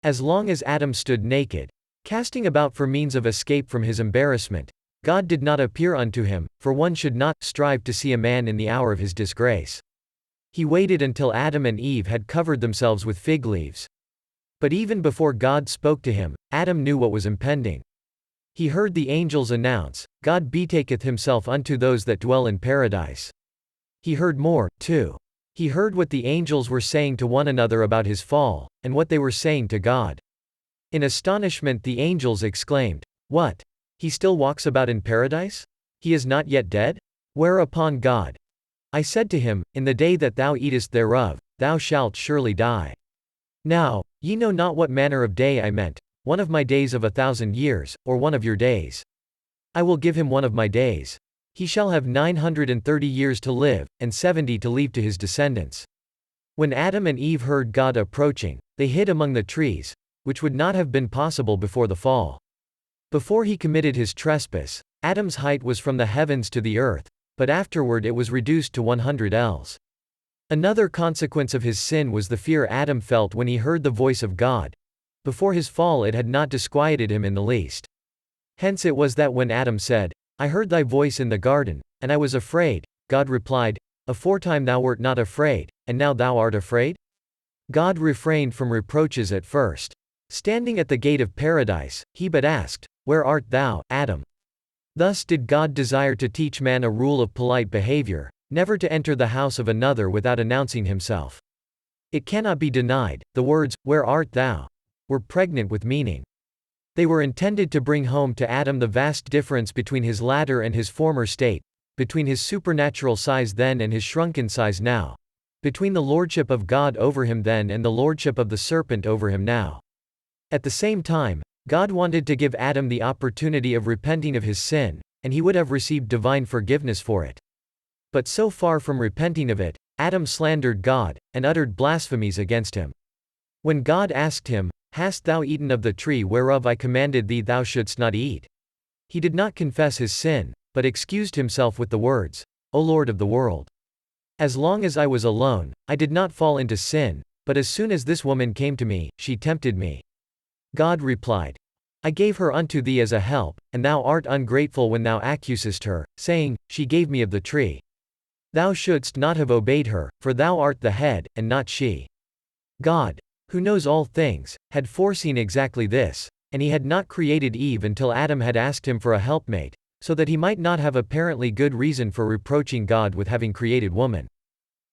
As long as Adam stood naked, casting about for means of escape from his embarrassment, God did not appear unto him, for one should not strive to see a man in the hour of his disgrace. He waited until Adam and Eve had covered themselves with fig leaves. But even before God spoke to him, Adam knew what was impending. He heard the angels announce, God betaketh himself unto those that dwell in paradise. He heard more, too. He heard what the angels were saying to one another about his fall, and what they were saying to God. In astonishment the angels exclaimed, What? He still walks about in paradise? He is not yet dead? Whereupon God, I said to him, In the day that thou eatest thereof, thou shalt surely die. Now, ye know not what manner of day I meant, one of my days of 1,000 years, or one of your days. I will give him one of my days. He shall have 930 years to live, and 70 to leave to his descendants. When Adam and Eve heard God approaching, they hid among the trees, which would not have been possible before the fall. Before he committed his trespass, Adam's height was from the heavens to the earth, but afterward it was reduced to 100 ells. Another consequence of his sin was the fear Adam felt when he heard the voice of God. Before his fall it had not disquieted him in the least. Hence it was that when Adam said, I heard thy voice in the garden, and I was afraid, God replied, Aforetime thou wert not afraid, and now thou art afraid? God refrained from reproaches at first. Standing at the gate of paradise, he but asked, Where art thou, Adam? Thus did God desire to teach man a rule of polite behavior, never to enter the house of another without announcing himself. It cannot be denied, the words, Where art thou? Were pregnant with meaning. They were intended to bring home to Adam the vast difference between his latter and his former state, between his supernatural size then and his shrunken size now, between the lordship of God over him then and the lordship of the serpent over him now. At the same time, God wanted to give Adam the opportunity of repenting of his sin, and he would have received divine forgiveness for it. But so far from repenting of it, Adam slandered God, and uttered blasphemies against him. When God asked him, Hast thou eaten of the tree whereof I commanded thee thou shouldst not eat? He did not confess his sin, but excused himself with the words, O Lord of the world. As long as I was alone, I did not fall into sin, but as soon as this woman came to me, she tempted me. God replied, I gave her unto thee as a help, and thou art ungrateful when thou accusest her, saying, She gave me of the tree. Thou shouldst not have obeyed her, for thou art the head, and not she. God, who knows all things, had foreseen exactly this, and he had not created Eve until Adam had asked him for a helpmate, so that he might not have apparently good reason for reproaching God with having created woman.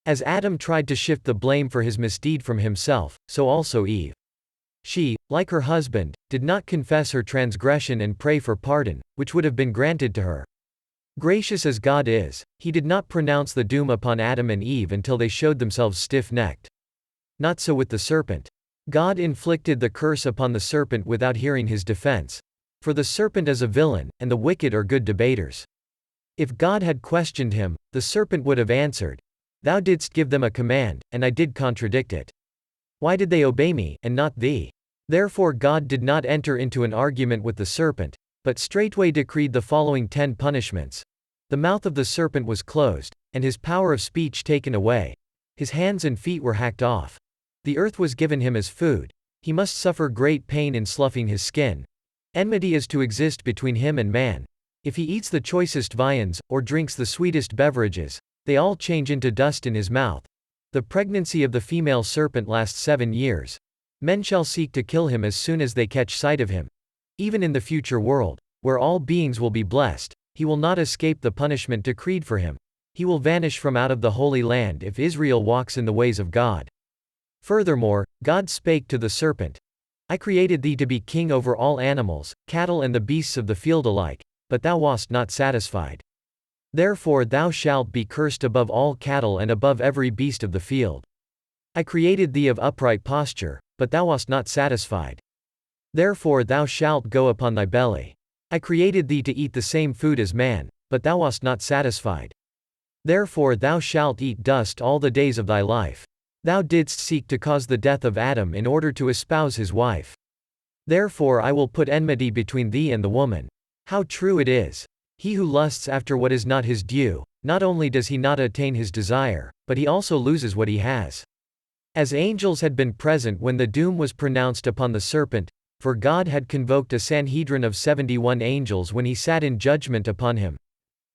As Adam tried to shift the blame for his misdeed from himself, so also Eve. She, like her husband, did not confess her transgression and pray for pardon, which would have been granted to her. Gracious as God is, he did not pronounce the doom upon Adam and Eve until they showed themselves stiff-necked. Not so with the serpent. God inflicted the curse upon the serpent without hearing his defense. For the serpent is a villain, and the wicked are good debaters. If God had questioned him, the serpent would have answered, Thou didst give them a command, and I did contradict it. Why did they obey me, and not thee? Therefore God did not enter into an argument with the serpent, but straightway decreed the following 10 punishments. The mouth of the serpent was closed, and his power of speech taken away. His hands and feet were hacked off. The earth was given him as food. He must suffer great pain in sloughing his skin. Enmity is to exist between him and man. If he eats the choicest viands, or drinks the sweetest beverages, they all change into dust in his mouth. The pregnancy of the female serpent lasts 7 years. Men shall seek to kill him as soon as they catch sight of him. Even in the future world, where all beings will be blessed, he will not escape the punishment decreed for him. He will vanish from out of the Holy Land if Israel walks in the ways of God. Furthermore, God spake to the serpent, I created thee to be king over all animals, cattle and the beasts of the field alike, but thou wast not satisfied. Therefore thou shalt be cursed above all cattle and above every beast of the field. I created thee of upright posture, but thou wast not satisfied. Therefore thou shalt go upon thy belly. I created thee to eat the same food as man, but thou wast not satisfied. Therefore thou shalt eat dust all the days of thy life. Thou didst seek to cause the death of Adam in order to espouse his wife. Therefore I will put enmity between thee and the woman. How true it is. He who lusts after what is not his due, not only does he not attain his desire, but he also loses what he has. As angels had been present when the doom was pronounced upon the serpent, for God had convoked a Sanhedrin of 71 angels when he sat in judgment upon him.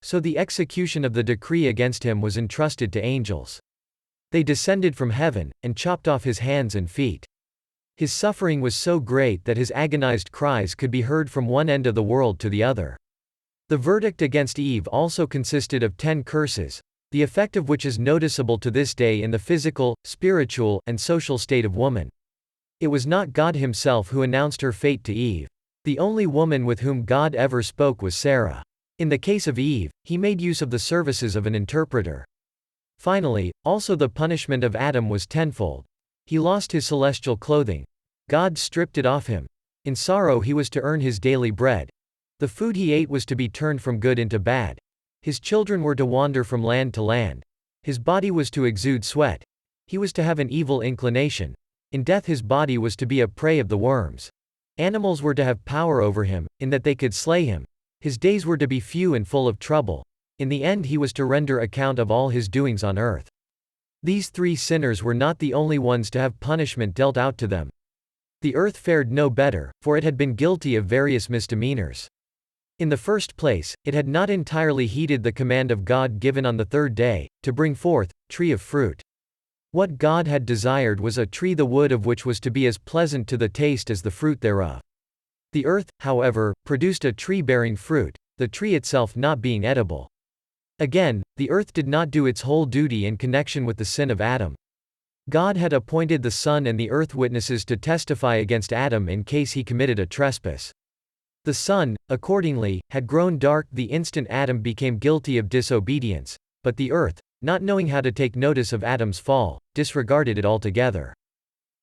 So the execution of the decree against him was entrusted to angels. They descended from heaven, and chopped off his hands and feet. His suffering was so great that his agonized cries could be heard from one end of the world to the other. The verdict against Eve also consisted of 10 curses, the effect of which is noticeable to this day in the physical, spiritual, and social state of woman. It was not God himself who announced her fate to Eve. The only woman with whom God ever spoke was Sarah. In the case of Eve, he made use of the services of an interpreter. Finally, also the punishment of Adam was tenfold. He lost his celestial clothing. God stripped it off him. In sorrow he was to earn his daily bread. The food he ate was to be turned from good into bad. His children were to wander from land to land. His body was to exude sweat. He was to have an evil inclination. In death his body was to be a prey of the worms. Animals were to have power over him, in that they could slay him. His days were to be few and full of trouble. In the end he was to render account of all his doings on earth. These 3 sinners were not the only ones to have punishment dealt out to them. The earth fared no better, for it had been guilty of various misdemeanors. In the first place, it had not entirely heeded the command of God given on the 3rd day, to bring forth, tree of fruit. What God had desired was a tree the wood of which was to be as pleasant to the taste as the fruit thereof. The earth, however, produced a tree bearing fruit, the tree itself not being edible. Again, the earth did not do its whole duty in connection with the sin of Adam. God had appointed the sun and the earth witnesses to testify against Adam in case he committed a trespass. The sun, accordingly, had grown dark the instant Adam became guilty of disobedience, but the earth, not knowing how to take notice of Adam's fall, disregarded it altogether.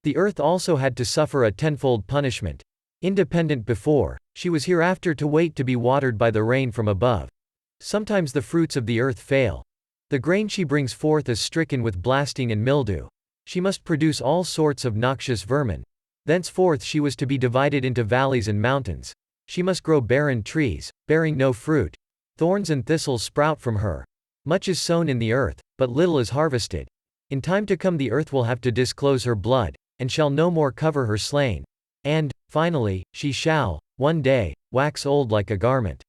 The earth also had to suffer a tenfold punishment. Independent before, she was hereafter to wait to be watered by the rain from above. Sometimes the fruits of the earth fail. The grain she brings forth is stricken with blasting and mildew. She must produce all sorts of noxious vermin. Thenceforth she was to be divided into valleys and mountains. She must grow barren trees, bearing no fruit. Thorns and thistles sprout from her. Much is sown in the earth, but little is harvested. In time to come the earth will have to disclose her blood, and shall no more cover her slain. And, finally, she shall, one day, wax old like a garment.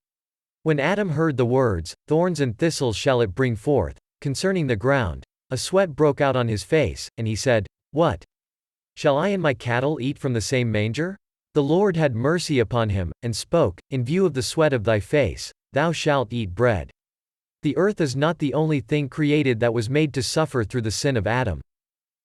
When Adam heard the words, "Thorns and thistles shall it bring forth," concerning the ground, a sweat broke out on his face, and he said, "What? Shall I and my cattle eat from the same manger?" The Lord had mercy upon him, and spoke, "In view of the sweat of thy face, thou shalt eat bread." The earth is not the only thing created that was made to suffer through the sin of Adam.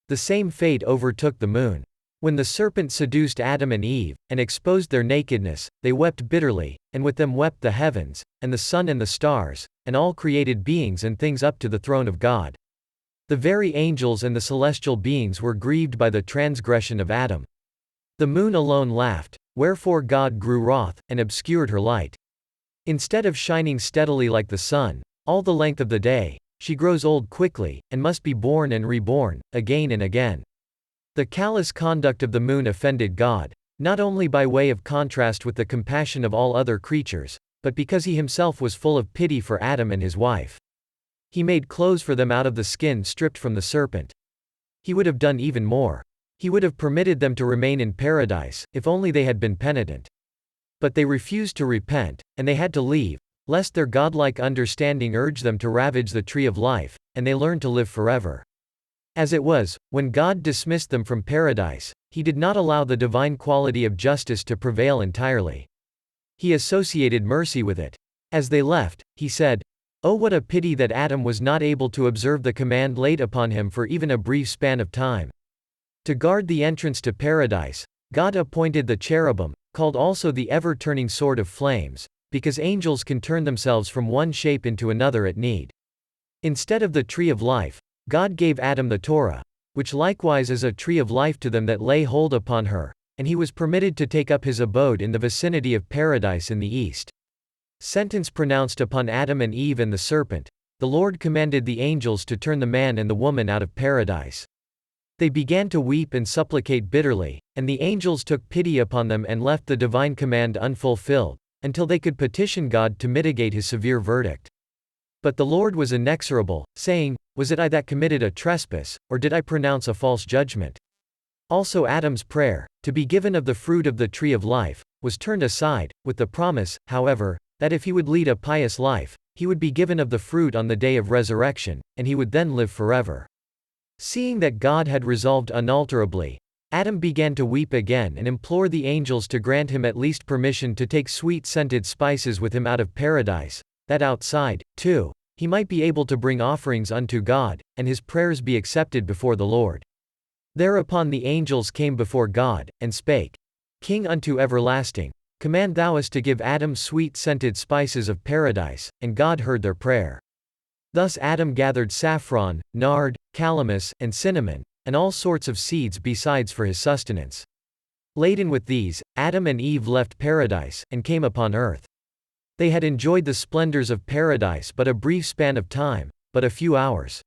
The same fate overtook the moon. When the serpent seduced Adam and Eve, and exposed their nakedness, they wept bitterly, and with them wept the heavens, and the sun and the stars, and all created beings and things up to the throne of God. The very angels and the celestial beings were grieved by the transgression of Adam. The moon alone laughed, wherefore God grew wroth, and obscured her light. Instead of shining steadily like the sun, all the length of the day, she grows old quickly, and must be born and reborn, again and again. The callous conduct of the moon offended God, not only by way of contrast with the compassion of all other creatures, but because he himself was full of pity for Adam and his wife. He made clothes for them out of the skin stripped from the serpent. He would have done even more. He would have permitted them to remain in paradise, if only they had been penitent. But they refused to repent, and they had to leave, lest their godlike understanding urge them to ravage the tree of life, and they learn to live forever. As it was, when God dismissed them from paradise, he did not allow the divine quality of justice to prevail entirely. He associated mercy with it. As they left, he said, "Oh, what a pity that Adam was not able to observe the command laid upon him for even a brief span of time." To guard the entrance to paradise, God appointed the cherubim, called also the ever-turning sword of flames, because angels can turn themselves from one shape into another at need. Instead of the tree of life, God gave Adam the Torah, which likewise is a tree of life to them that lay hold upon her, and he was permitted to take up his abode in the vicinity of paradise in the east. Sentence pronounced upon Adam and Eve and the serpent, the Lord commanded the angels to turn the man and the woman out of paradise. They began to weep and supplicate bitterly, and the angels took pity upon them and left the divine command unfulfilled, until they could petition God to mitigate his severe verdict. But the Lord was inexorable, saying, Was it I that committed a trespass, or did I pronounce a false judgment? Also Adam's prayer, to be given of the fruit of the tree of life, was turned aside, with the promise, however, that if he would lead a pious life, he would be given of the fruit on the day of resurrection, and he would then live forever. Seeing that God had resolved unalterably, Adam began to weep again and implore the angels to grant him at least permission to take sweet-scented spices with him out of paradise, that outside, too, he might be able to bring offerings unto God, and his prayers be accepted before the Lord. Thereupon the angels came before God, and spake, King unto everlasting, command thou us to give Adam sweet-scented spices of paradise, and God heard their prayer. Thus Adam gathered saffron, nard, calamus, and cinnamon, and all sorts of seeds besides for his sustenance. Laden with these, Adam and Eve left paradise, and came upon earth. They had enjoyed the splendors of paradise but a brief span of time, but a few hours.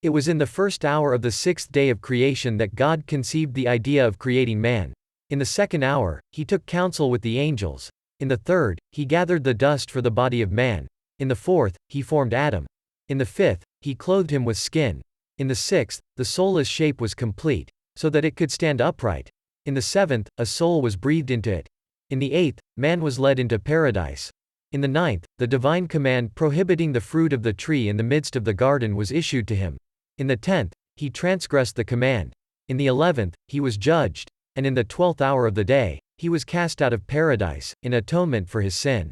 It was in the first hour of the sixth day of creation that God conceived the idea of creating man. In the second hour, he took counsel with the angels. In the third, he gathered the dust for the body of man. In the fourth, he formed Adam. In the fifth, he clothed him with skin. In the sixth, the soulless shape was complete, so that it could stand upright. In the seventh, a soul was breathed into it. In the eighth, man was led into paradise. In the ninth, the divine command prohibiting the fruit of the tree in the midst of the garden was issued to him. In the 10th, he transgressed the command. In the 11th, he was judged, and in the 12th hour of the day, he was cast out of paradise, in atonement for his sin.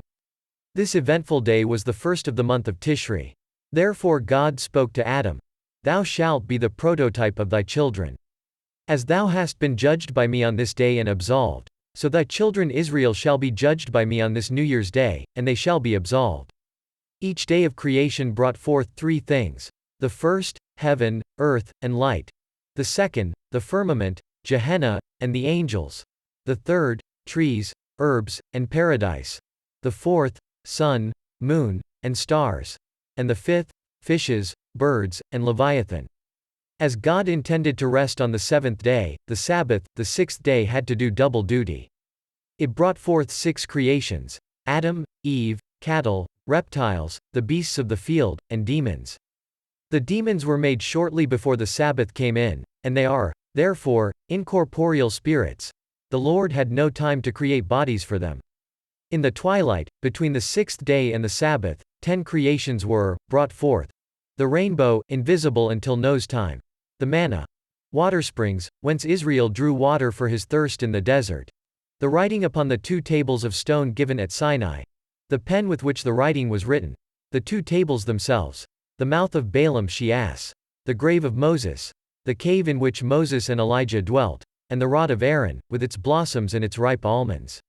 This eventful day was the first of the month of Tishri. Therefore God spoke to Adam, Thou shalt be the prototype of thy children. As thou hast been judged by me on this day and absolved, so thy children Israel shall be judged by me on this New Year's day, and they shall be absolved. Each day of creation brought forth three things. The first, heaven, earth, and light. The second, the firmament, Gehenna, and the angels. The third, trees, herbs, and paradise. The fourth, sun, moon, and stars. And the fifth, fishes, birds, and Leviathan. As God intended to rest on the seventh day, the Sabbath, the sixth day had to do double duty. It brought forth 6 creations: Adam, Eve, cattle, reptiles, the beasts of the field, and demons. The demons were made shortly before the Sabbath came in, and they are, therefore, incorporeal spirits. The Lord had no time to create bodies for them. In the twilight, between the sixth day and the Sabbath, 10 creations were brought forth. The rainbow, invisible until Noah's time. The manna. Water springs, whence Israel drew water for his thirst in the desert. The writing upon the 2 tables of stone given at Sinai. The pen with which the writing was written. The 2 tables themselves. The mouth of Balaam she-ass. The grave of Moses. The cave in which Moses and Elijah dwelt. And the rod of Aaron, with its blossoms and its ripe almonds.